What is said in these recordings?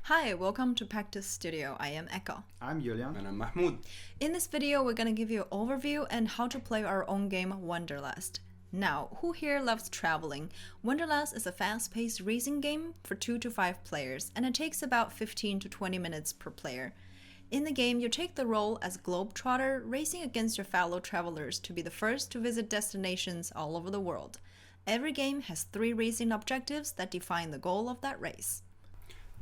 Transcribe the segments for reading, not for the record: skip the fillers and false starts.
Hi, welcome to Pektis Studio. I am Eka. I'm Julian. And I'm Mahmoud. In this video, we're going to give you an overview and how to play our own game, Wanderlust. Now, who here loves traveling? Wanderlust is a fast-paced racing game for 2 to 5 players, and it takes about 15 to 20 minutes per player. In the game, you take the role as globetrotter, racing against your fellow travelers to be the first to visit destinations all over the world. Every game has 3 racing objectives that define the goal of that race.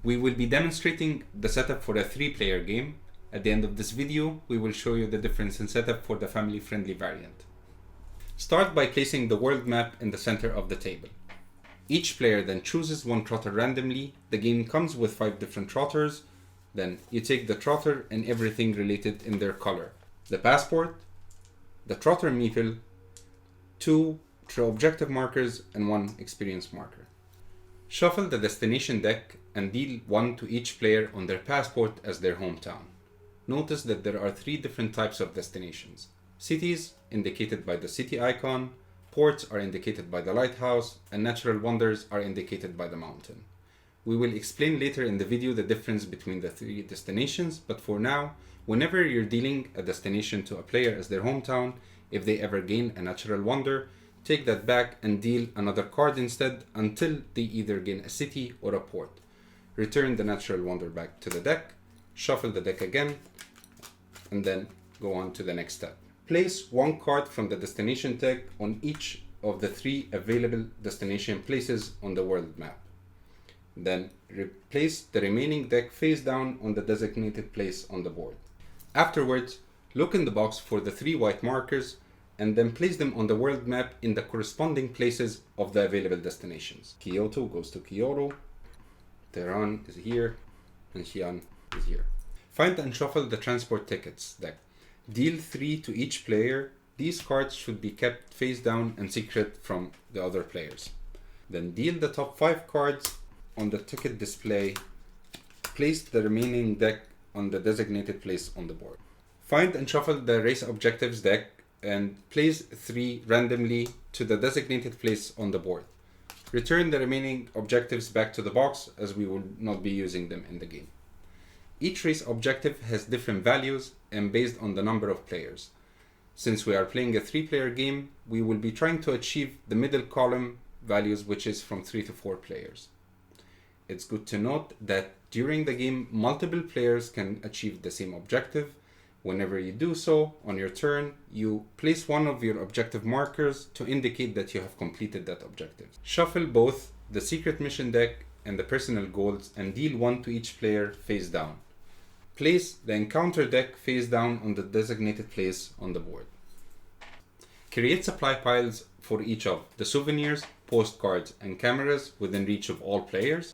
We will be demonstrating the setup for a 3-player game. At the end of this video, we will show you the difference in setup for the family-friendly variant. Start by placing the world map in the center of the table. Each player then chooses one trotter randomly. The game comes with 5 different trotters. Then you take the trotter and everything related in their color. The passport, the trotter meeple, 2 objective markers, and 1 experience marker. Shuffle the destination deck and deal 1 to each player on their passport as their hometown. Notice that there are 3 different types of destinations. Cities, indicated by the city icon, ports are indicated by the lighthouse, and natural wonders are indicated by the mountain. We will explain later in the video the difference between the 3 destinations, but for now, whenever you're dealing a destination to a player as their hometown, if they ever gain a natural wonder, take that back and deal another card instead until they either gain a city or a port. Return the natural wonder back to the deck, shuffle the deck again, and then go on to the next step. Place 1 card from the destination deck on each of the 3 available destination places on the world map. Then replace the remaining deck face down on the designated place on the board. Afterwards, look in the box for the 3 white markers and then place them on the world map in the corresponding places of the available destinations. Kyoto goes to Kyoto, Tehran is here, and Xi'an is here. Find and shuffle the transport tickets deck. Deal 3 to each player. These cards should be kept face down and secret from the other players. Then deal the top 5 cards on the ticket display. Place the remaining deck on the designated place on the board. Find and shuffle the race objectives deck and place 3 randomly to the designated place on the board. Return the remaining objectives back to the box as we will not be using them in the game. Each race objective has different values and based on the number of players. Since we are playing a 3-player game, we will be trying to achieve the middle column values, which is from 3 to 4 players. It's good to note that during the game, multiple players can achieve the same objective. Whenever you do so, on your turn, you place 1 of your objective markers to indicate that you have completed that objective. Shuffle both the secret mission deck and the personal goals and deal 1 to each player face down. Place the encounter deck face down on the designated place on the board. Create supply piles for each of the souvenirs, postcards, and cameras within reach of all players.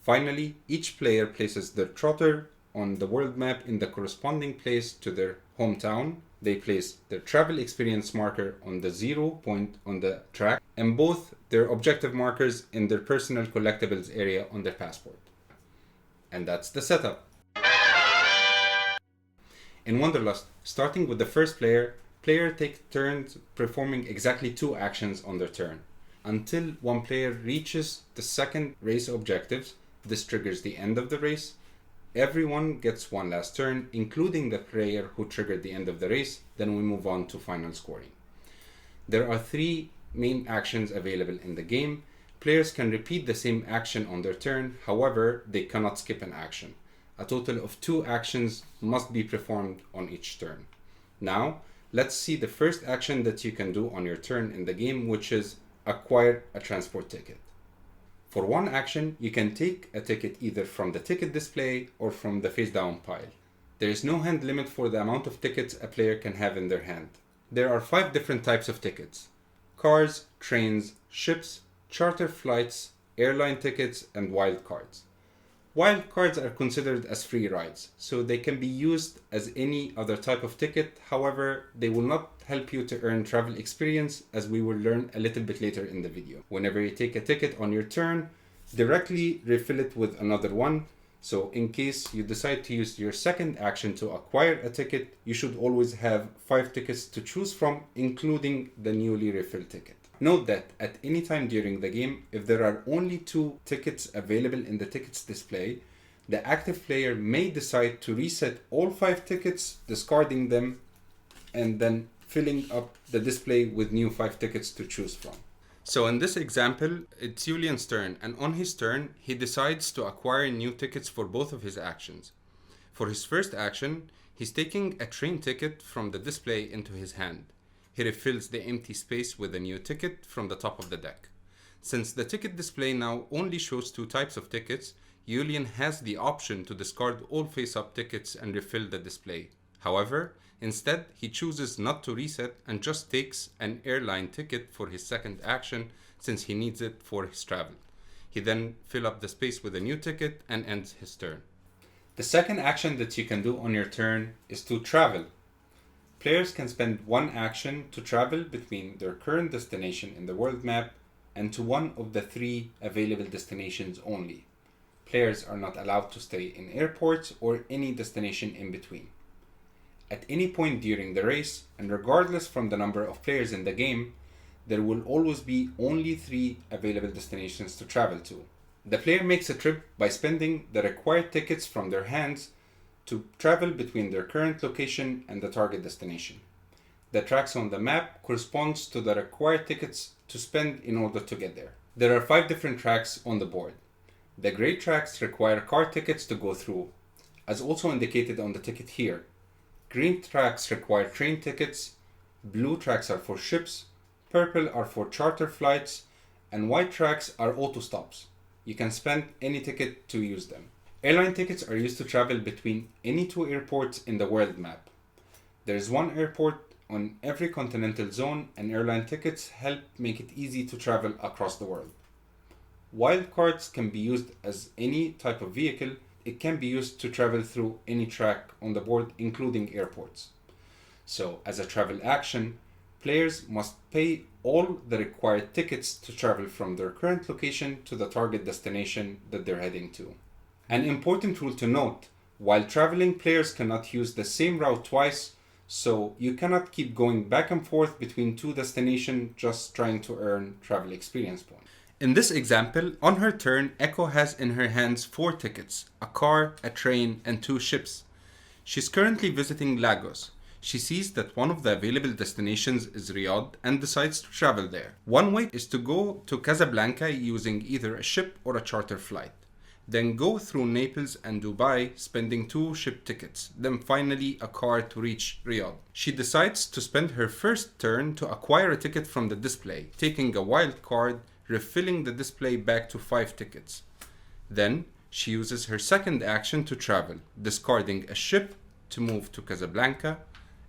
Finally, each player places their trotter on the world map in the corresponding place to their hometown. They place their travel experience marker on the 0 point on the track and both their objective markers in their personal collectibles area on their passport. And that's the setup. In Wanderlust, starting with the first player takes turns performing exactly 2 actions on their turn. Until 1 player reaches the second race objectives, this triggers the end of the race. Everyone gets 1 last turn, including the player who triggered the end of the race. Then we move on to final scoring. There are 3 main actions available in the game. Players can repeat the same action on their turn, however, they cannot skip an action. A total of 2 actions must be performed on each turn. Now, let's see the first action that you can do on your turn in the game, which is acquire a transport ticket. For 1 action, you can take a ticket either from the ticket display or from the face down pile. There is no hand limit for the amount of tickets a player can have in their hand. There are 5 different types of tickets: cars, trains, ships, charter flights, airline tickets, and wild cards. Wild cards are considered as free rides, so they can be used as any other type of ticket. However, they will not help you to earn travel experience, as we will learn a little bit later in the video. Whenever you take a ticket on your turn, directly refill it with another one. So in case you decide to use your second action to acquire a ticket, you should always have 5 tickets to choose from, including the newly refilled ticket. Note that at any time during the game, if there are only 2 tickets available in the tickets display, The active player may decide to reset all 5 tickets, discarding them, and then filling up the display with new 5 tickets to choose from. So in this example, it's Julian's turn, and on his turn, he decides to acquire new tickets for both of his actions. For his first action, he's taking a train ticket from the display into his hand. He refills the empty space with a new ticket from the top of the deck. Since the ticket display now only shows 2 types of tickets, Julian has the option to discard all face-up tickets and refill the display. However, instead, he chooses not to reset and just takes an airline ticket for his second action since he needs it for his travel. He then fills up the space with a new ticket and ends his turn. The second action that you can do on your turn is to travel. Players can spend 1 action to travel between their current destination in the world map and to one of the 3 available destinations only. Players are not allowed to stay in airports or any destination in between. At any point during the race, and regardless from the number of players in the game, there will always be only 3 available destinations to travel to. The player makes a trip by spending the required tickets from their hands to travel between their current location and the target destination. The tracks on the map corresponds to the required tickets to spend in order to get there. There are 5 different tracks on the board. The gray tracks require car tickets to go through, as also indicated on the ticket here. Green tracks require train tickets, blue tracks are for ships, purple are for charter flights, and white tracks are auto stops. You can spend any ticket to use them. Airline tickets are used to travel between any 2 airports in the world map. There is 1 airport on every continental zone, and airline tickets help make it easy to travel across the world. Wildcards can be used as any type of vehicle. It can be used to travel through any track on the board, including airports. So, as a travel action, players must pay all the required tickets to travel from their current location to the target destination that they're heading to. An important rule to note, while traveling, players cannot use the same route twice, so you cannot keep going back and forth between 2 destinations just trying to earn travel experience points. In this example, on her turn, Echo has in her hands 4 tickets, a car, a train, and 2 ships. She's currently visiting Lagos. She sees that one of the available destinations is Riyadh and decides to travel there. One way is to go to Casablanca using either a ship or a charter flight. Then go through Naples and Dubai, spending 2 ship tickets, then finally a car to reach Riyadh. She decides to spend her first turn to acquire a ticket from the display, taking a wild card, refilling the display back to 5 tickets. Then she uses her second action to travel, discarding a ship to move to Casablanca,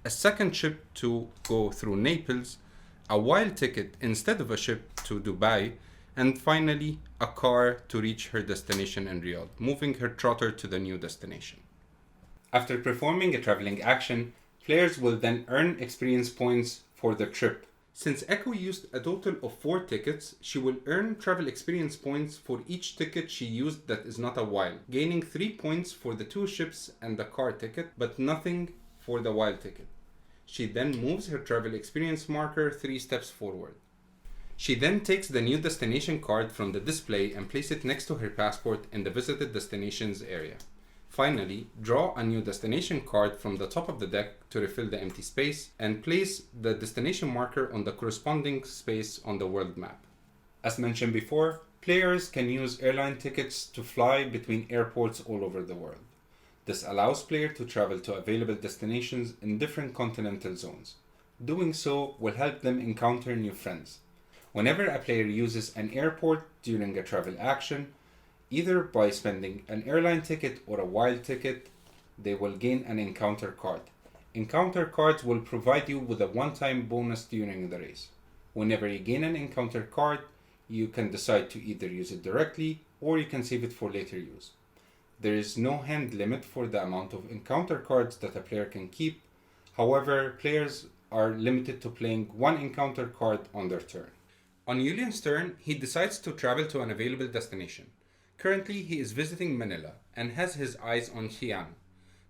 a second ship to go through Naples, a wild ticket instead of a ship to Dubai, and finally a car to reach her destination in Riyadh, moving her trotter to the new destination. After performing a traveling action, players will then earn experience points for the trip. Since Echo used a total of 4 tickets, she will earn travel experience points for each ticket she used that is not a wild, gaining 3 points for the 2 ships and the car ticket, but nothing for the wild ticket. She then moves her travel experience marker 3 steps forward. She then takes the new destination card from the display and places it next to her passport in the visited destinations area. Finally, draw a new destination card from the top of the deck to refill the empty space and place the destination marker on the corresponding space on the world map. As mentioned before, players can use airline tickets to fly between airports all over the world. This allows players to travel to available destinations in different continental zones. Doing so will help them encounter new friends. Whenever a player uses an airport during a travel action, either by spending an airline ticket or a wild ticket, they will gain an encounter card. Encounter cards will provide you with a one-time bonus during the race. Whenever you gain an encounter card, you can decide to either use it directly or you can save it for later use. There is no hand limit for the amount of encounter cards that a player can keep. However, players are limited to playing 1 encounter card on their turn. On Julian's turn, he decides to travel to an available destination. Currently, he is visiting Manila and has his eyes on Xi'an.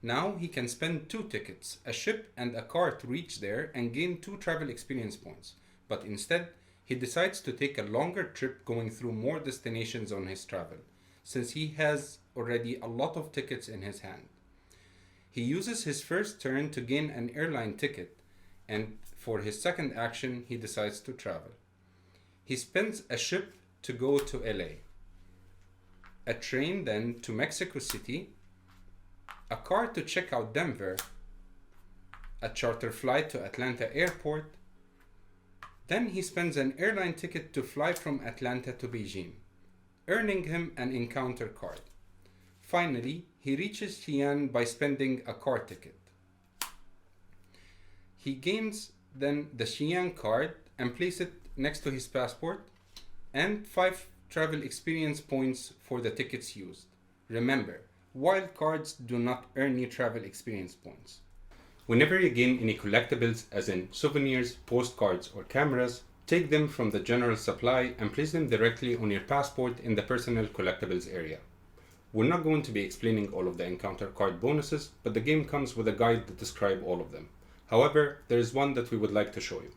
Now he can spend 2 tickets, a ship and a car to reach there and gain 2 travel experience points. But instead, he decides to take a longer trip going through more destinations on his travel. since he has already a lot of tickets in his hand. He uses his first turn to gain an airline ticket, and for his second action, he decides to travel. He spends a ship to go to LA, a train then to Mexico City, a car to check out Denver, a charter flight to Atlanta Airport. Then he spends an airline ticket to fly from Atlanta to Beijing, earning him an encounter card. Finally, he reaches Xi'an by spending a car ticket. He gains then the Xi'an card and places it next to his passport and 5 travel experience points for the tickets used. Remember, wild cards do not earn you travel experience points. Whenever you gain any collectibles, as in souvenirs, postcards, or cameras, take them from the general supply and place them directly on your passport in the personal collectibles area. We're not going to be explaining all of the encounter card bonuses, but the game comes with a guide that describes all of them. However, there is one that we would like to show you.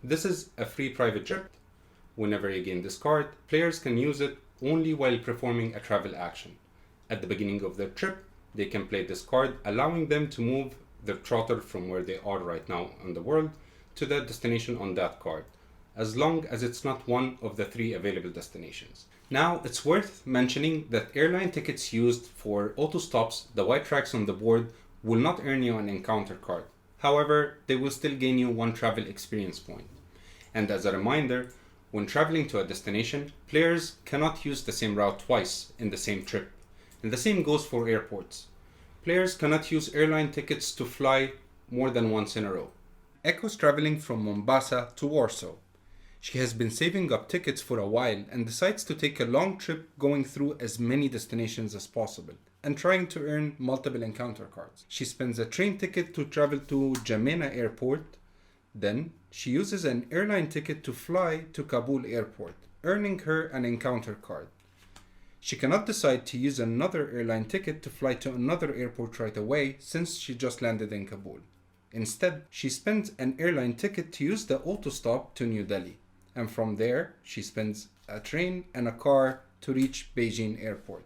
This is a free private jet. Whenever you gain this card, players can use it only while performing a travel action. At the beginning of their trip, they can play this card, allowing them to move their trotter from where they are right now in the world to the destination on that card, as long as it's not one of the 3 available destinations. Now, it's worth mentioning that airline tickets used for auto stops, the white tracks on the board, will not earn you an encounter card. However, they will still gain you 1 travel experience point. And as a reminder, when traveling to a destination, players cannot use the same route twice in the same trip. And the same goes for airports. Players cannot use airline tickets to fly more than once in a row. Echo's traveling from Mombasa to Warsaw. She has been saving up tickets for a while and decides to take a long trip going through as many destinations as possible and trying to earn multiple encounter cards. She spends a train ticket to travel to Jamena Airport. Then she uses an airline ticket to fly to Kabul Airport, earning her an encounter card. She cannot decide to use another airline ticket to fly to another airport right away since she just landed in Kabul. Instead, she spends an airline ticket to use the auto stop to New Delhi, and from there she spends a train and a car to reach Beijing Airport,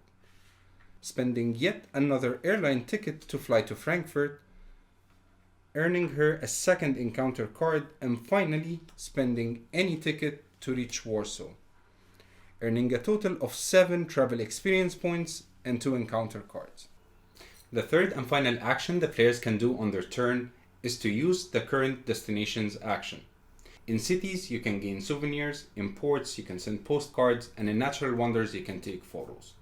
spending yet another airline ticket to fly to Frankfurt, earning her a second encounter card, and finally spending any ticket to reach Warsaw, earning a total of 7 travel experience points and 2 encounter cards. The third and final action the players can do on their turn is to use the current destination's action. In cities, you can gain souvenirs, in ports, you can send postcards, and in natural wonders, you can take photos.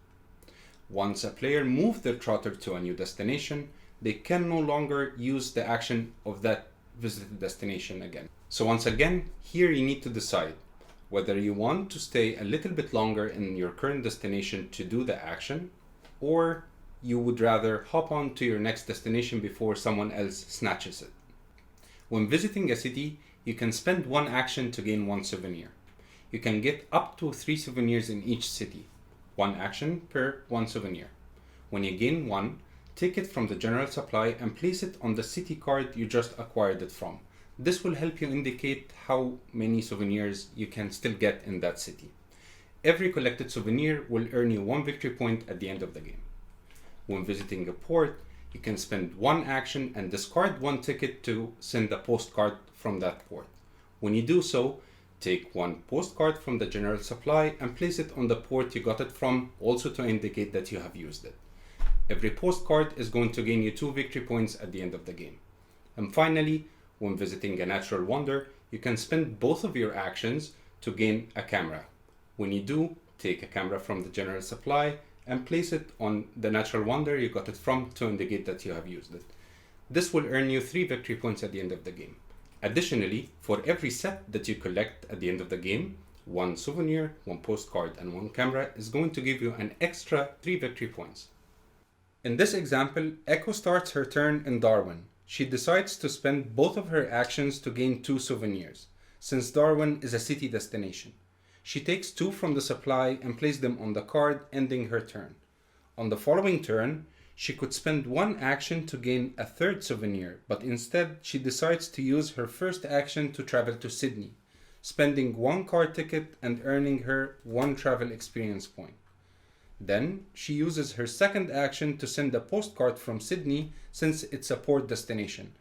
Once a player moves their trotter to a new destination, they can no longer use the action of that visited destination again. So once again, here you need to decide whether you want to stay a little bit longer in your current destination to do the action, or you would rather hop on to your next destination before someone else snatches it. When visiting a city, you can spend 1 action to gain 1 souvenir. You can get up to 3 souvenirs in each city, 1 action per 1 souvenir. When you gain 1, take it from the general supply and place it on the city card you just acquired it from. This will help you indicate how many souvenirs you can still get in that city. Every collected souvenir will earn you 1 victory point at the end of the game. When visiting a port, you can spend 1 action and discard 1 ticket to send a postcard from that port. When you do so, take 1 postcard from the general supply and place it on the port you got it from, also to indicate that you have used it. Every postcard is going to gain you 2 victory points at the end of the game. And finally, when visiting a natural wonder, you can spend both of your actions to gain a camera. When you do, take a camera from the general supply and place it on the natural wonder you got it from to indicate that you have used it. This will earn you 3 victory points at the end of the game. Additionally, for every set that you collect at the end of the game, 1 souvenir, 1 postcard, and 1 camera is going to give you an extra 3 victory points. In this example, Echo starts her turn in Darwin. She decides to spend both of her actions to gain 2 souvenirs, since Darwin is a city destination. She takes 2 from the supply and places them on the card, ending her turn. On the following turn, she could spend 1 action to gain a 3rd souvenir, but instead she decides to use her first action to travel to Sydney, spending 1 car ticket and earning her 1 travel experience point. Then she uses her second action to send a postcard from Sydney since it's a port destination,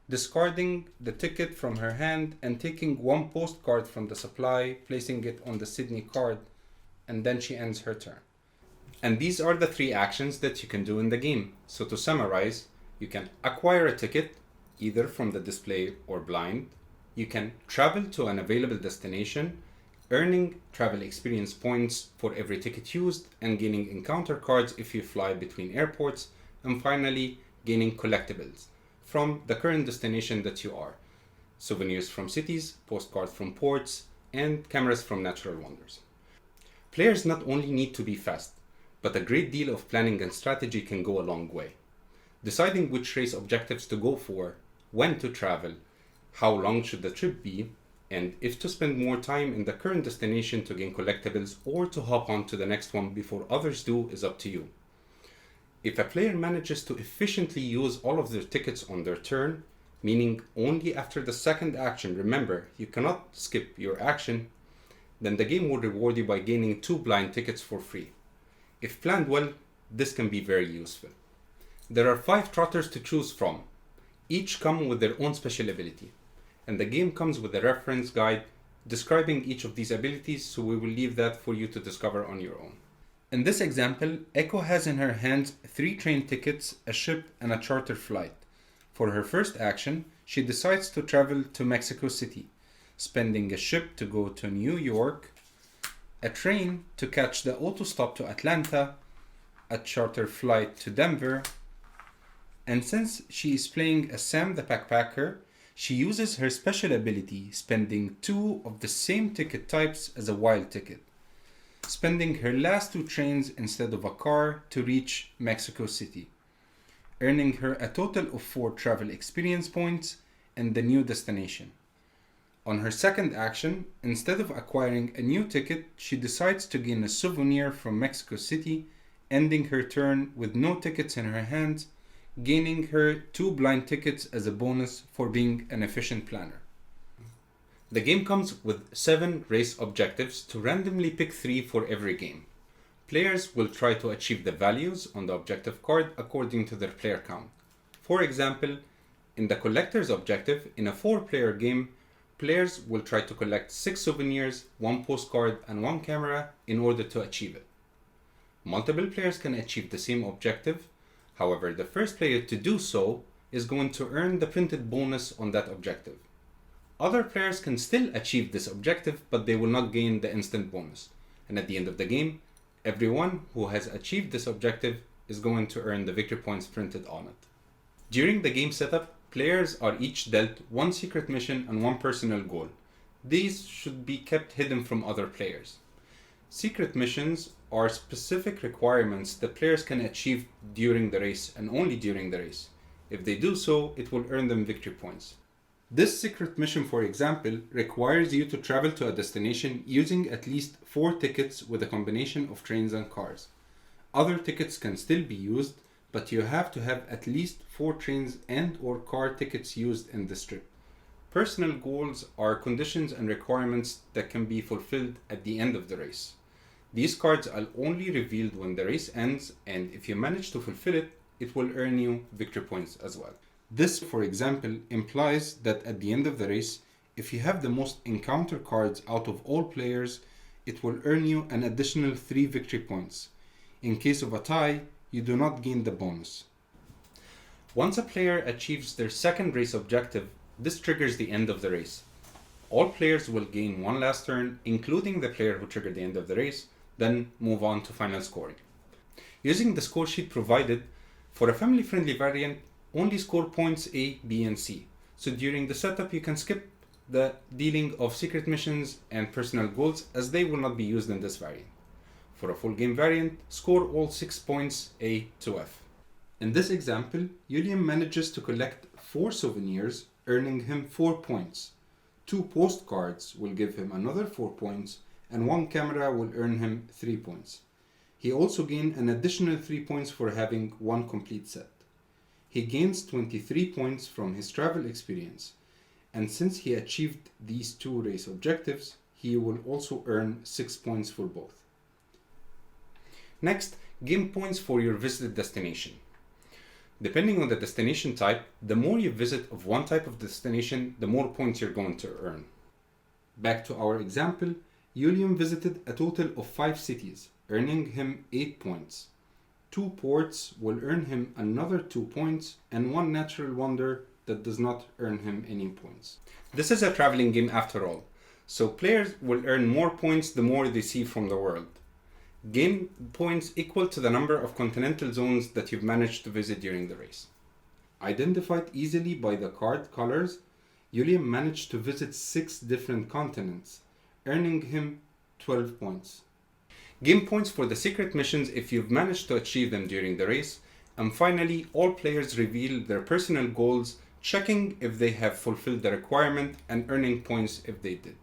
discarding the ticket from her hand and taking one postcard from the supply, placing it on the Sydney card, and then she ends her turn. And these are the three actions that you can do in the game. So to summarize, you can acquire a ticket, either from the display or blind. You can travel to an available destination, earning travel experience points for every ticket used and gaining encounter cards if you fly between airports. And finally, gaining collectibles from the current destination that you are. Souvenirs from cities, postcards from ports, and cameras from natural wonders. Players not only need to be fast, but a great deal of planning and strategy can go a long way. Deciding which race objectives to go for, when to travel, how long should the trip be, and if to spend more time in the current destination to gain collectibles or to hop on to the next one before others do is up to you. If a player manages to efficiently use all of their tickets on their turn, meaning only after the second action, remember, you cannot skip your action, then the game will reward you by gaining 2 blind tickets for free. If planned well, this can be very useful. There are 5 trotters to choose from. Each come with their own special ability, and the game comes with a reference guide describing each of these abilities, so we will leave that for you to discover on your own. In this example, Echo has in her hands 3 train tickets, a ship, and a charter flight. For her first action, she decides to travel to Mexico City, spending a ship to go to New York, a train to catch the auto stop to Atlanta, a charter flight to Denver, and since she is playing as Sam the Backpacker, she uses her special ability, spending 2 of the same ticket types as a wild ticket, spending her last 2 trains instead of a car to reach Mexico City, earning her a total of 4 travel experience points and the new destination. On her second action, instead of acquiring a new ticket, she decides to gain a souvenir from Mexico City, ending her turn with no tickets in her hands, gaining her 2 blind tickets as a bonus for being an efficient planner. The game comes with 7 race objectives to randomly pick 3 for every game. Players will try to achieve the values on the objective card according to their player count. For example, in the collector's objective, in a 4-player game, players will try to collect 6 souvenirs, 1 postcard, and 1 camera in order to achieve it. Multiple players can achieve the same objective. However, the first player to do so is going to earn the printed bonus on that objective. Other players can still achieve this objective, but they will not gain the instant bonus. And at the end of the game, everyone who has achieved this objective is going to earn the victory points printed on it. During the game setup, players are each dealt 1 secret mission and 1 personal goal. These should be kept hidden from other players. Secret missions are specific requirements that players can achieve during the race and only during the race. If they do so, it will earn them victory points. This secret mission, for example, requires you to travel to a destination using at least 4 tickets with a combination of trains and cars. Other tickets can still be used, but you have to have at least 4 trains and/or car tickets used in this trip. Personal goals are conditions and requirements that can be fulfilled at the end of the race. These cards are only revealed when the race ends, and if you manage to fulfill it, it will earn you victory points as well. This, for example, implies that at the end of the race, if you have the most encounter cards out of all players, it will earn you an additional 3 victory points. In case of a tie, you do not gain the bonus. Once a player achieves their second race objective, this triggers the end of the race. All players will gain 1 last turn, including the player who triggered the end of the race, then move on to final scoring. Using the score sheet provided, for a family-friendly variant, only score points A, B, and C. So during the setup, you can skip the dealing of secret missions and personal goals as they will not be used in this variant. For a full game variant, score all 6 points A to F. In this example, Julian manages to collect 4 souvenirs, earning him 4 points. 2 postcards will give him another 4 points, and 1 camera will earn him 3 points. He also gained an additional 3 points for having 1 complete set. He gains 23 points from his travel experience, and since he achieved these 2 race objectives, he will also earn 6 points for both. Next, game points for your visited destination. Depending on the destination type, the more you visit of one type of destination, the more points you're going to earn. Back to our example, Julian visited a total of 5 cities, earning him 8 points. 2 ports will earn him another 2 points, and 1 natural wonder that does not earn him any points. This is a traveling game after all, so players will earn more points the more they see from the world. Gain points equal to the number of continental zones that you've managed to visit during the race. Identified easily by the card colors, Julian managed to visit 6 different continents, earning him 12 points. Game points for the secret missions if you've managed to achieve them during the race. And finally, all players reveal their personal goals, checking if they have fulfilled the requirement and earning points if they did.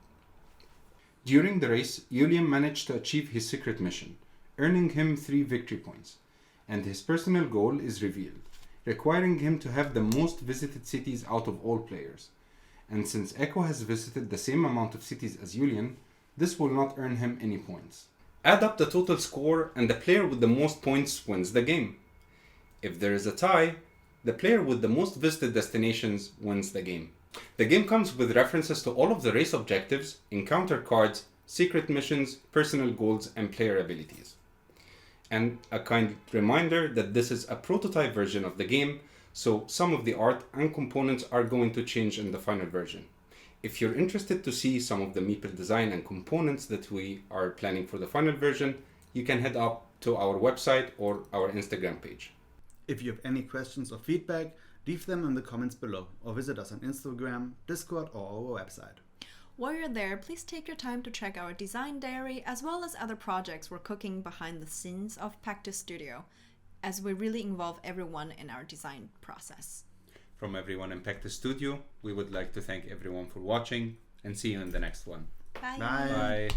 During the race, Julian managed to achieve his secret mission, earning him 3 victory points, and his personal goal is revealed, requiring him to have the most visited cities out of all players. And since Echo has visited the same amount of cities as Julian, this will not earn him any points. Add up the total score and the player with the most points wins the game. If there is a tie, the player with the most visited destinations wins the game. The game comes with references to all of the race objectives, encounter cards, secret missions, personal goals, and player abilities. And a kind reminder that this is a prototype version of the game, so some of the art and components are going to change in the final version. If you're interested to see some of the meeple design and components that we are planning for the final version, you can head up to our website or our Instagram page. If you have any questions or feedback, leave them in the comments below or visit us on Instagram, Discord, or our website. While you're there, please take your time to check our design diary as well as other projects we're cooking behind the scenes of Pektis Studio, as we really involve everyone in our design process. From everyone in Pektis Studio, we would like to thank everyone for watching and see you in the next one. Bye. Bye. Bye.